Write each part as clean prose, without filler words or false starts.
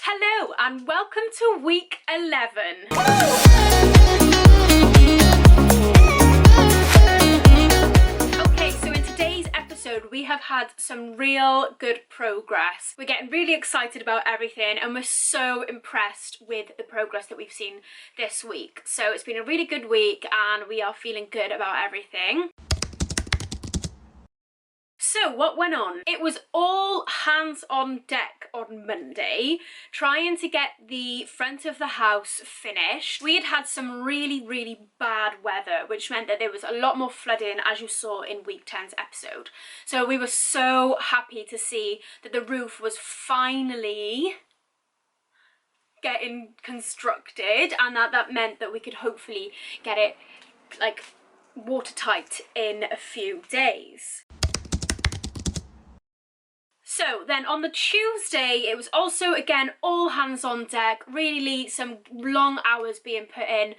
Hello and welcome to week 11. Okay, so in today's episode we have had some real good progress. We're getting really excited about everything and we're so impressed with the progress that we've seen this week. So it's been a really good week and we are feeling good about everything. So what went on? It was all hands on deck on Monday, trying to get the front of the house finished. We had had some really bad weather, which meant that there was a lot more flooding, as you saw in week 10's episode. So we were so happy to see that the roof was finally getting constructed, and that meant that we could hopefully get it like watertight in a few days. So then on the Tuesday, it was also, again, all hands on deck, really some long hours being put in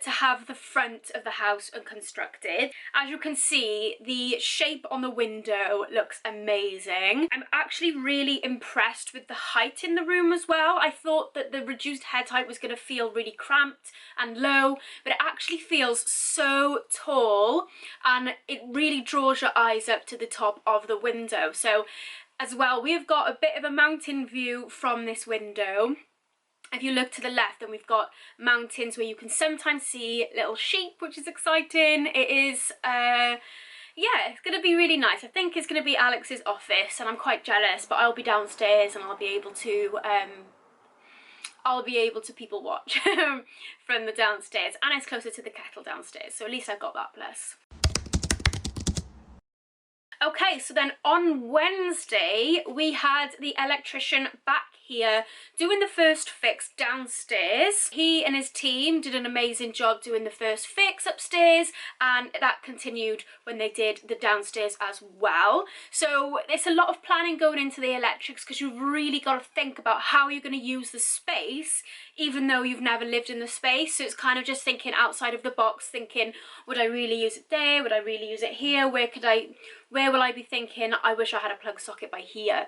to have the front of the house constructed. As you can see, the shape on the window looks amazing. I'm actually really impressed with the height in the room as well. I thought that the reduced head height was going to feel really cramped and low, but it actually feels so tall and it really draws your eyes up to the top of the window. So as well, we've got a bit of a mountain view from this window. If you look to the left, then we've got mountains where you can sometimes see little sheep, which is exciting. It is, yeah, it's going to be really nice. I think it's going to be Alex's office, and I'm quite jealous, but I'll be downstairs and I'll be able to people watch from the downstairs, and it's closer to the kettle downstairs, so at least I've got that plus. Okay, so then on Wednesday, we had the electrician back here doing the first fix downstairs. He and his team did an amazing job doing the first fix upstairs, and that continued when they did the downstairs as well. So there's a lot of planning going into the electrics, because you've really got to think about how you're going to use the space, even though you've never lived in the space. So it's kind of just thinking outside of the box, thinking, would I really use it there? Would I really use it here? Where will I be thinking, I wish I had a plug socket by here?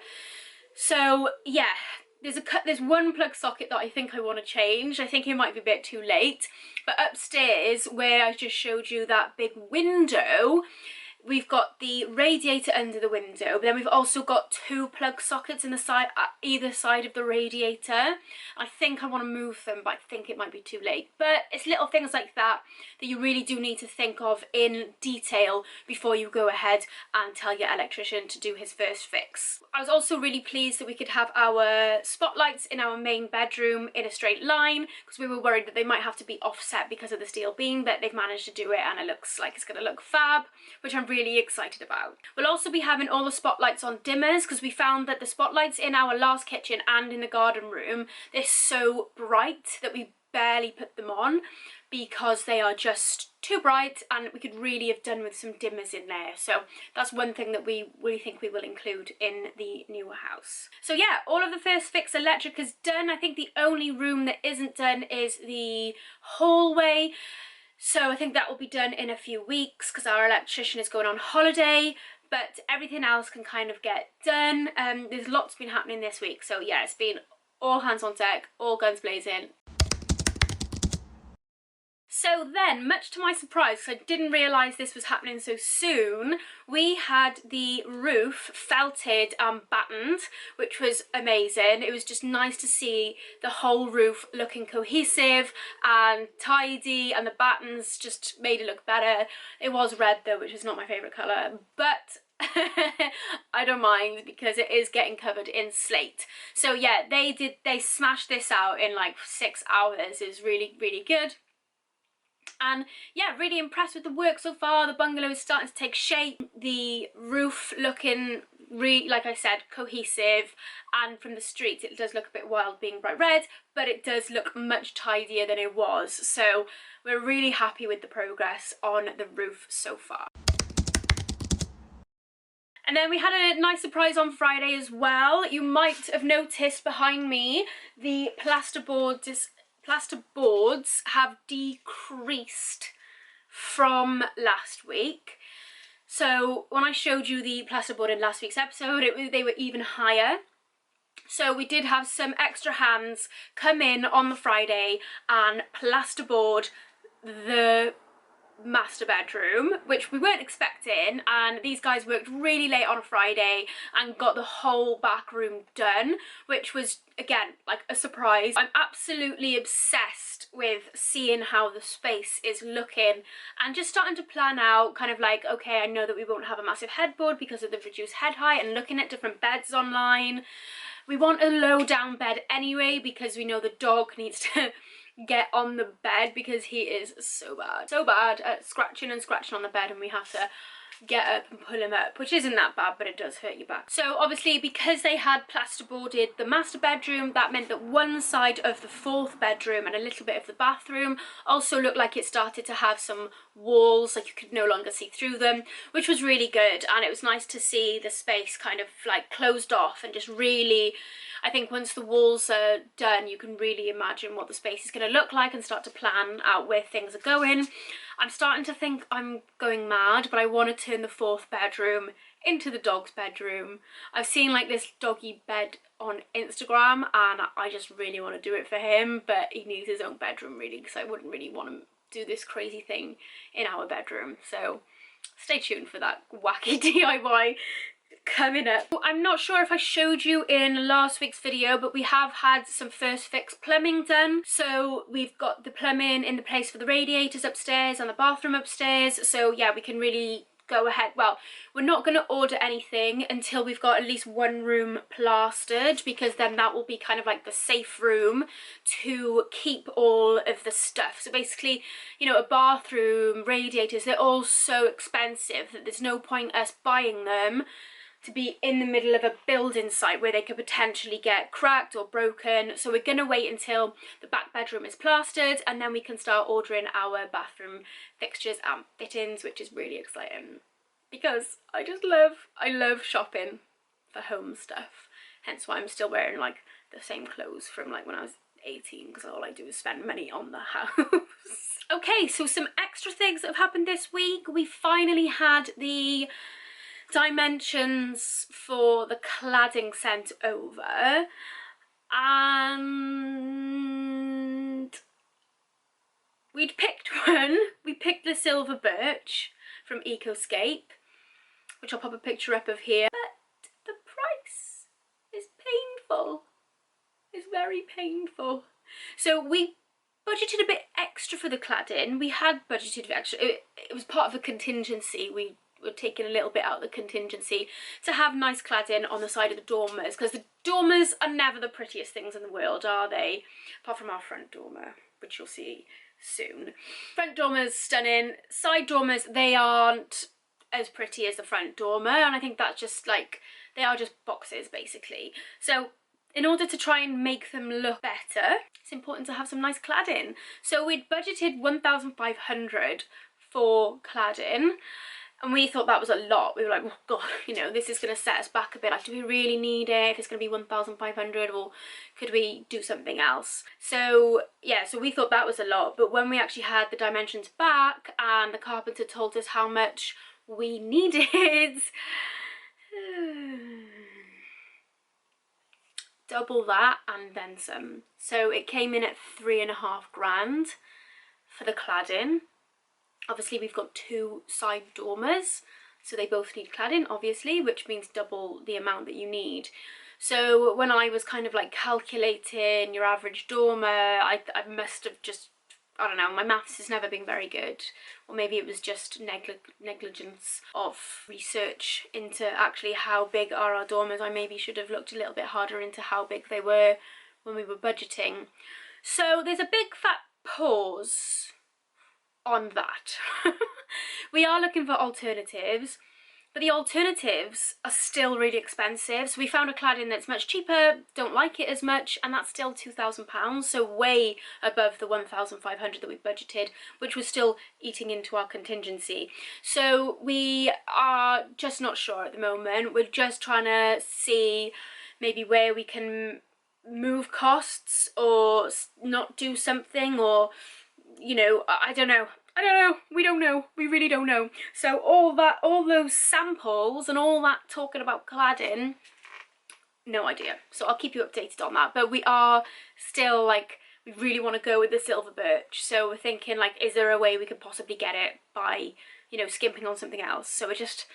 So yeah, there's one plug socket that I think I want to change. I think it might be a bit too late. But upstairs, where I just showed you that big window, we've got the radiator under the window, but then we've also got two plug sockets in the side, at either side of the radiator. I think I want to move them, but I think it might be too late. But it's little things like that that you really do need to think of in detail before you go ahead and tell your electrician to do his first fix. I was also really pleased that we could have our spotlights in our main bedroom in a straight line, because we were worried that they might have to be offset because of the steel beam, but they've managed to do it and it looks like it's going to look fab, which I'm really excited about. We'll also be having all the spotlights on dimmers, because we found that the spotlights in our last kitchen and in the garden room, they're so bright that we barely put them on because they are just too bright, and we could really have done with some dimmers in there. So that's one thing that we really think we will include in the newer house. So yeah, all of the first fix electric is done. I think the only room that isn't done is the hallway. So I think that will be done in a few weeks, because our electrician is going on holiday, but everything else can kind of get done. There's lots been happening this week, so yeah, it's been all hands on deck, all guns blazing. So then, much to my surprise, because I didn't realise this was happening so soon, we had the roof felted and battened, which was amazing. It was just nice to see the whole roof looking cohesive and tidy, and the battens just made it look better. It was red though, which is not my favourite colour, but I don't mind because it is getting covered in slate. So yeah, they smashed this out in like 6 hours. It was really good. And yeah, really impressed with the work so far. The bungalow is starting to take shape. The roof looking like I said, cohesive, and from the street it does look a bit wild being bright red, but it does look much tidier than it was. So we're really happy with the progress on the roof so far. And then we had a nice surprise on Friday as well. You might have noticed behind me the plasterboards have decreased from last week. So when I showed you the plasterboard in last week's episode, they were even higher. So we did have some extra hands come in on the Friday and plasterboard the master bedroom, which we weren't expecting, and these guys worked really late on a Friday and got the whole back room done, which was again like a surprise. I'm absolutely obsessed with seeing how the space is looking and just starting to plan out kind of like, okay, I know that we won't have a massive headboard because of the reduced head height, and looking at different beds online. We want a low down bed anyway because we know the dog needs to get on the bed because he is so bad at scratching and scratching on the bed, and we have to get up and pull him up, which isn't that bad, but it does hurt your back. So obviously because they had plasterboarded the master bedroom, that meant that one side of the fourth bedroom and a little bit of the bathroom also looked like it started to have some walls, like you could no longer see through them, which was really good. And it was nice to see the space kind of like closed off and just really, I think once the walls are done, you can really imagine what the space is going to look like and start to plan out where things are going. I'm starting to think I'm going mad, but I want to turn the fourth bedroom into the dog's bedroom. I've seen like this doggy bed on Instagram and I just really want to do it for him, but he needs his own bedroom really, because I wouldn't really want to do this crazy thing in our bedroom. So stay tuned for that wacky DIY coming up. I'm not sure if I showed you in last week's video, but we have had some first fix plumbing done. So we've got the plumbing in the place for the radiators upstairs and the bathroom upstairs. So yeah, we can really go ahead. Well, we're not going to order anything until we've got at least one room plastered, because then that will be kind of like the safe room to keep all of the stuff. So basically, you know, a bathroom, radiators, they're all so expensive that there's no point us buying them to be in the middle of a building site where they could potentially get cracked or broken. So we're going to wait until the back bedroom is plastered, and then we can start ordering our bathroom fixtures and fittings, which is really exciting because I love shopping for home stuff. Hence why I'm still wearing like the same clothes from like when I was 18, because all I do is spend money on the house. Okay, so some extra things that have happened this week. We finally had the dimensions for the cladding sent over, and we'd picked one. We picked the silver birch from Ecoscape, which I'll pop a picture up of here, but the price is painful. It's very painful. So we budgeted a bit extra for the cladding. We had budgeted extra, it was part of a contingency. We're taking a little bit out of the contingency to have nice cladding on the side of the dormers, because the dormers are never the prettiest things in the world, are they? Apart from our front dormer, which you'll see soon. Front dormers stunning. Side dormers, they aren't as pretty as the front dormer, and I think that's just like, they are just boxes basically. So in order to try and make them look better, it's important to have some nice cladding. So we'd budgeted 1,500 for cladding, and we thought that was a lot. We were like, oh God, you know, this is going to set us back a bit. Like, do we really need it? If it's going to be 1,500, or could we do something else? So yeah, so we thought that was a lot. But when we actually had the dimensions back and the carpenter told us how much we needed, double that and then some. So it came in at 3.5 grand for the cladding. Obviously we've got 2 side dormers, so they both need cladding obviously, which means double the amount that you need. So when I was kind of like calculating your average dormer, I must have just, I don't know, my maths has never been very good, or maybe it was just negligence of research into actually how big are our dormers. I maybe should have looked a little bit harder into how big they were when we were budgeting. So there's a big fat pause on that. We are looking for alternatives, but the alternatives are still really expensive. So we found a cladding that's much cheaper, don't like it as much, and that's still £2,000, so way above the 1,500 that we budgeted, which was still eating into our contingency. So we are just not sure at the moment. We're just trying to see maybe where we can move costs or not do something, or, you know, I don't know. We don't know. We really don't know. So all those samples and all that talking about cladding, no idea. So I'll keep you updated on that. But we are still like, we really want to go with the silver birch. So we're thinking like, is there a way we could possibly get it by, you know, skimping on something else? So we're just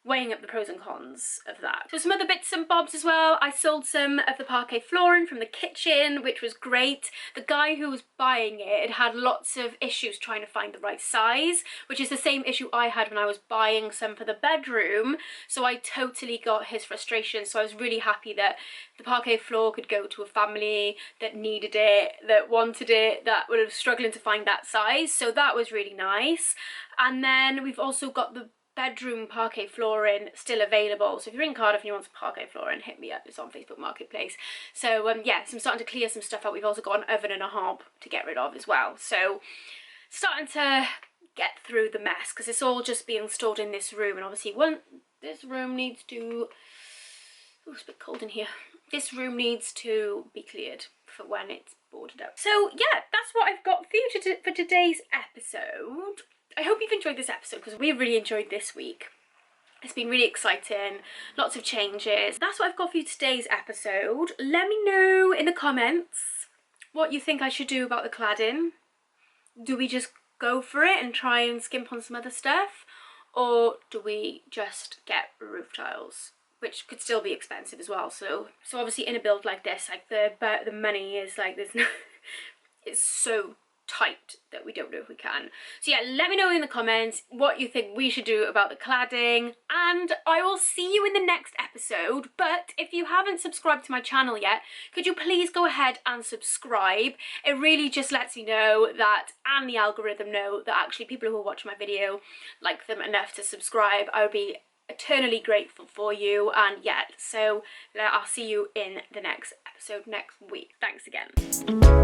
weighing up the pros and cons of that. So some other bits and bobs as well. I sold some of the parquet flooring from the kitchen, which was great. The guy who was buying it had lots of issues trying to find the right size, which is the same issue I had when I was buying some for the bedroom. So I totally got his frustration. So I was really happy that the parquet floor could go to a family that needed it, that wanted it, that were struggling to find that size. So that was really nice. And then we've also got the bedroom parquet flooring still available. So if you're in Cardiff and you want some parquet flooring, hit me up. It's on Facebook Marketplace. So yeah, so I'm starting to clear some stuff out. We've also got an oven and a hob to get rid of as well. So starting to get through the mess because it's all just being stored in this room. And obviously this room needs to, oh, it's a bit cold in here. This room needs to be cleared for when it's boarded up. So yeah, that's what I've got for you for today's episode. I hope you've enjoyed this episode because we really enjoyed this week. It's been really exciting, lots of changes. That's what I've got for you today's episode. Let me know in the comments what you think I should do about the cladding. Do we just go for it and try and skimp on some other stuff? Or do we just get roof tiles? Which could still be expensive as well. So obviously in a build like this, like the money is like, there's no, it's so tight that we don't know if we can. So yeah, let me know in the comments what you think we should do about the cladding, and I will see you in the next episode. But if you haven't subscribed to my channel yet, could you please go ahead and subscribe? It really just lets me know that, and the algorithm know that actually people who watch my video like them enough to subscribe. I would be eternally grateful for you. And yeah, so I'll see you in the next episode next week. Thanks again.